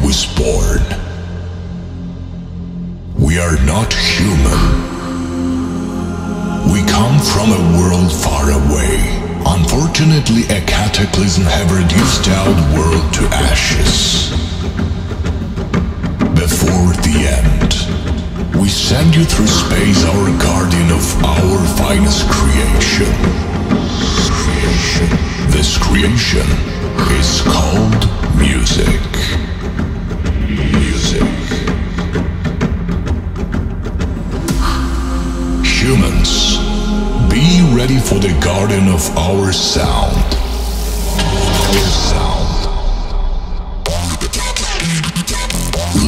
was born. We are not human. We come from a world far away. Unfortunately, a cataclysm have reduced our world to ashes. Before the end, we send you through space, our guardian of our finest creation. This creation is called music. Humans, be ready for the guardian of our sound.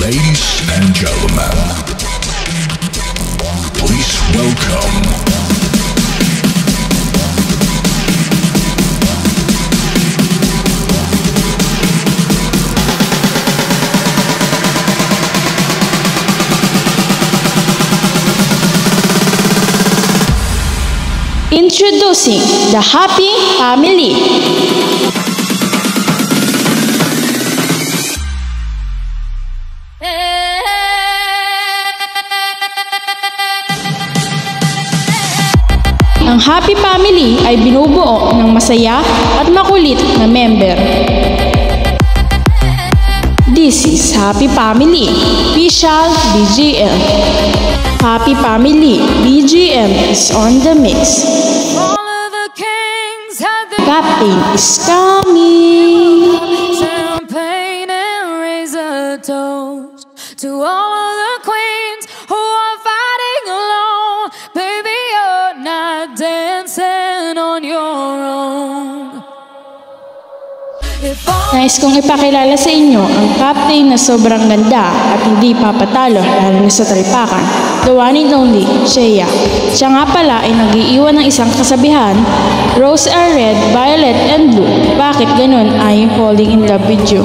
Ladies and gentlemen, please welcome Introducing the Happy Family. Ang Happy Family ay binubuo ng masaya at makulit na member. This is Happy Family, official BGM. Happy Family, BGM is on the mix. Captain is coming. Champagne and raise a toast to all the queens who are fighting alone. Baby, you're not dancing on your own. Nais kong ipakilala sa inyo ang captain na sobrang ganda at hindi papatalo lalo na sa talpakan. The one and only, Shea. Siya nga pala ay nag-iiwan ng isang kasabihan, rose are red, violet and blue. Bakit ganun? I am falling in love with you.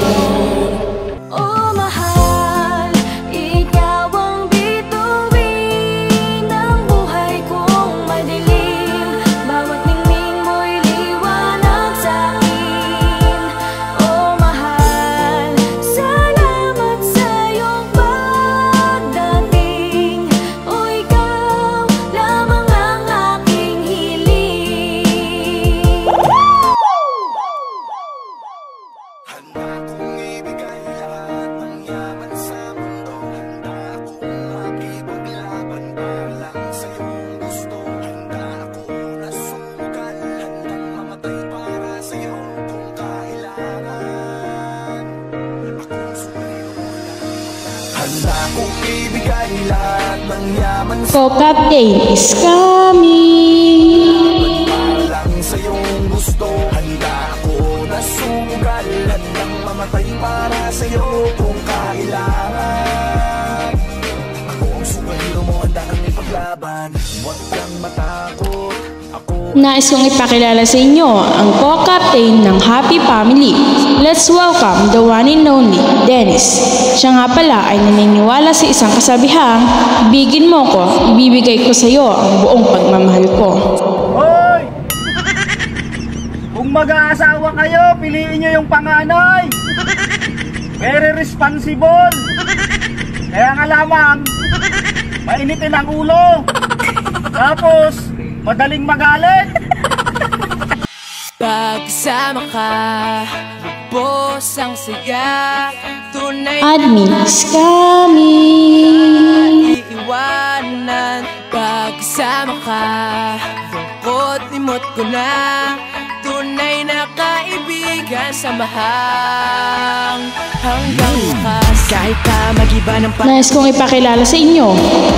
Co-captain is coming. Lang sa iyong gusto, handa ako na sumugal at nang mamatay para sa iyo kung kailangan. Ako ang superhero mo, handa kang ipaglaban. Huwag kang matakot. Nais kong ipakilala sa inyo ang co-captain ng Happy Family. Let's welcome the one and only, Dennis. Siya nga pala ay naniniwala sa isang kasabihang, ibigin mo ko, ibibigay ko sa iyo ang buong pagmamahal ko. Hoy! Kung mag-aasawa kayo, piliin nyo yung panganay. Very responsible. Kaya nga lamang, mainitin ang ulo. Tapos, madaling magalit. Pagsama ka, bubos ang saya. Tunay Admin is coming. iiwanan. Pagsama ka, lungkot-limot ko na. Tunay na kaibigan, samahang hanggang wakas. Kahit pa mag-iba ng Nais kong ipakilala sa inyo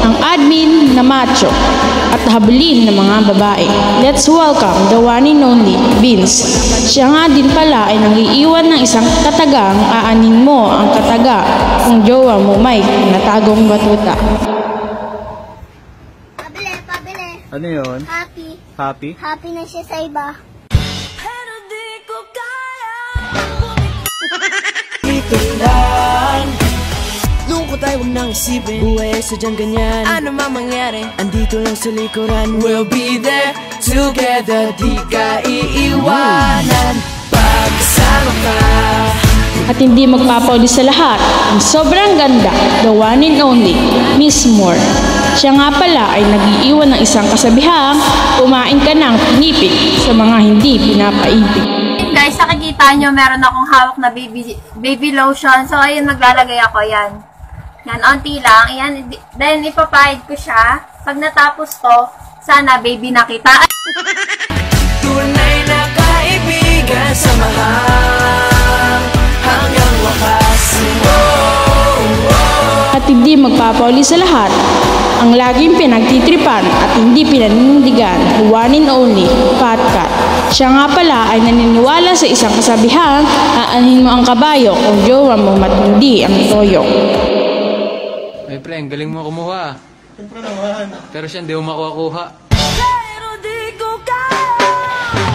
ang admin na macho at habulin ng mga babae. Let's welcome the one and only, Vince. Siya nga din pala ay nangiiwan ng isang katagang aanin mo ang kataga kung jowa mo may natagong batuta. Pabili. Ano yun? Happy. Happy? Happy na siya sa iba. pero di ko kaya. Ito lang lungkot ay huwag nang isipin. Buhay ay sadyang ganyan. Ano man mangyari, Andito lang sa likuran. we'll be there together. Di ka iiwanan. Pagsama ka, At hindi magpapauli sa lahat, ang sobrang ganda, the one and only, Miss Moore. Siya nga pala ay nag-iiwan ng isang kasabihang, kumain ka ng pinipig sa mga hindi pinapaibig. Guys, nakikita nyo, meron akong hawak na baby lotion. So, ayun, maglalagay ako. Yan. Yan, onti lang. Yan, then ipapahid ko siya. Pag natapos to, sana baby nakita. Tunay na kaibigan, samahan hanggang wakas. At hindi magpapauli sa lahat, ang laging pinagtitripan at hindi pinanindigan, the one and only, Fat Cat. Siya nga pala ay naniniwala sa isang kasabihang, aanhin mo ang kabayo kung jowa mo matindi ang toyo. Ay pre, ang galing mo kumuha. Siyempre naman. Pero siya hindi mo makuha-kuha. Pero di ko kaya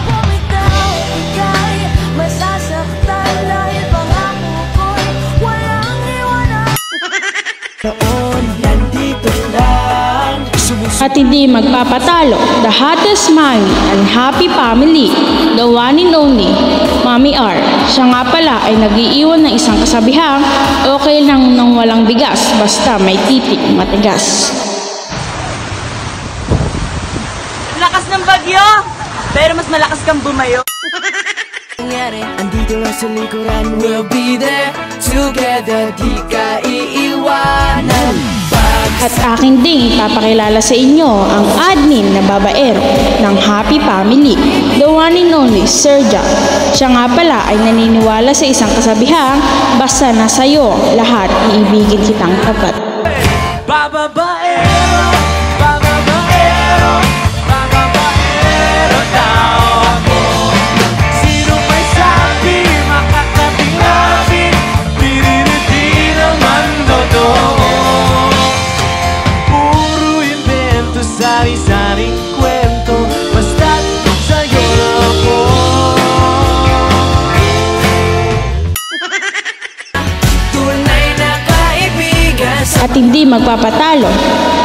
bumitaw, kaya masasaktan dahil pangako ko'y walang iwanan. Noon, nandito lang. At hindi magpapatalo, the hottest mommy and happy family, the one and only, Mommy R. Siya nga pala ay nag-iiwan ng isang kasabihang, okay lang nang walang bigas, basta may titik matigas. Lakas ng bagyo, pero mas malakas kang bumayo. Andito lang sa likuran, we'll be there together, di ka iiwanan. At akin ding ipapakilala sa inyo ang admin na babaero ng Happy Family, the one and only Sir Jack. Siya nga pala ay naniniwala sa isang kasabihang, basta nasa'yo lahat, iibigin kitang tapat. Bababaero, bababaero, bababaero daw ako. Sino may sabi, makakatinabi, di naman totoo. Puro invento, sari-saring kwento, basta't sa'yo na ako. Tunay na kaibigan. At hindi magpapatalo,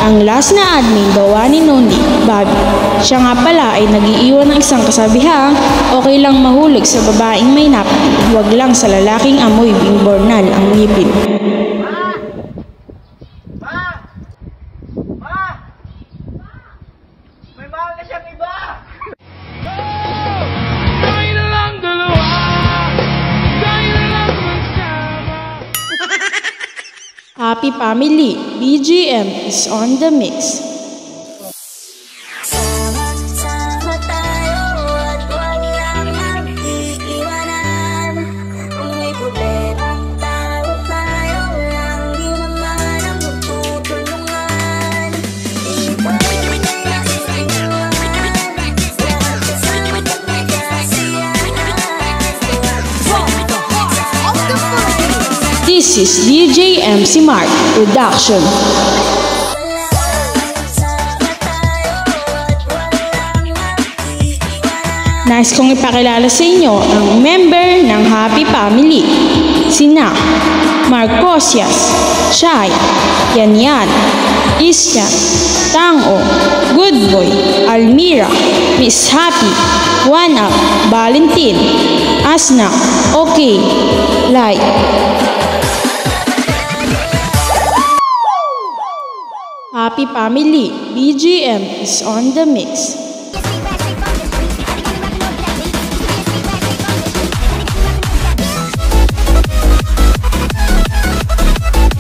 ang last na admin, the one and only, Bobby. Siya nga pala ay nag-iiwan ng isang kasabihang, okay lang mahulog sa babaeng may napkin, huwag lang sa lalaking amoy bingbornal ang ngipin. May mahal na siyang iba! Happy Family, BGM is on the mix. Sama tayo at walang mag-iiwanan. Kung may problema tayo lang, di naman ang magtutulungan. Ito ay nasisinungan, lahat kasama nagkasiyahan. This is DJ MC Mark Production. Nice kong ipakilala sa inyo ang member ng Happy Family. Sina Marcosias, Shai, Yanyan, Isyan, Tango, Good Boy, Almira, Miss Happy, One Up, Valentin, Asna, Okay, Lai. Happy Family, BGM is on the mix.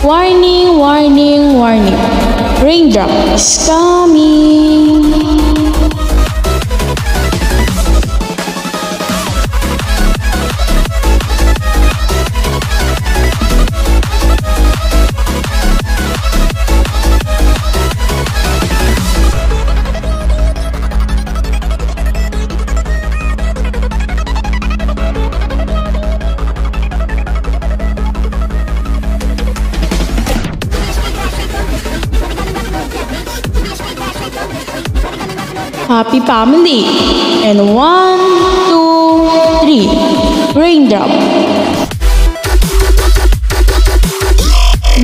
Warning, warning, warning. Raindrop is coming. Happy Family. And 1, 2, 3. Raindrop.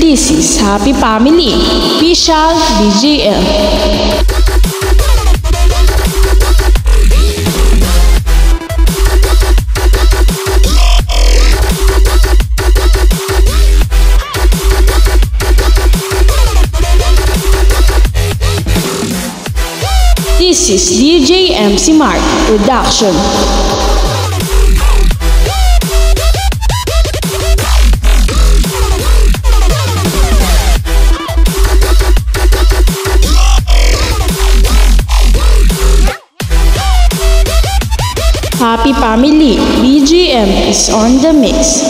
This is Happy Family. Official BGM. This is DJ MC Mark Production. Happy Family, BGM is on the mix.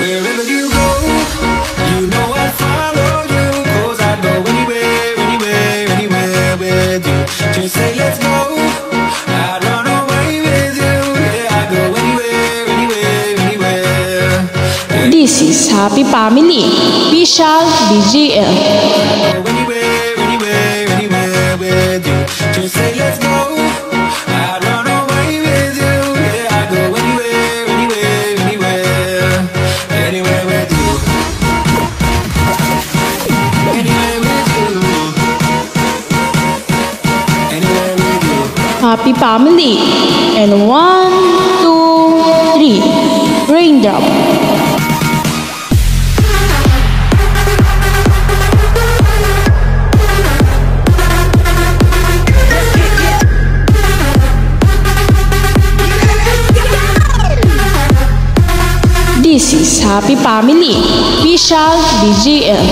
Wherever you go, you know I'll follow you. 'Cause I go anywhere, anywhere, anywhere with you. Just say let's go, I'd run away with you. Yeah, I go anywhere, anywhere, anywhere. This is Happy Family, official BGM. I go anywhere, anywhere, anywhere with you. Just say let's go, I'd run away with you. Yeah, I go anywhere, anywhere, anywhere, anywhere with you. Anywhere with you. Anywhere with you. Happy Family, and 1, 2, 3, Raindrop. This is Happy Family, official BGM.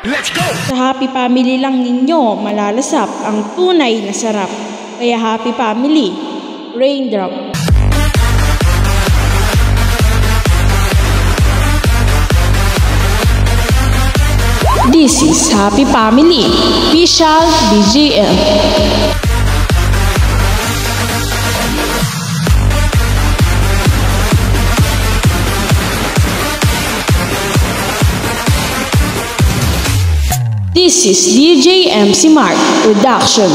Let's go! Sa Happy Family lang ninyo malalasap ang tunay na sarap. Kaya Happy Family, Raindrop. This is Happy Family, official BGM. This is DJ MC Mark Production.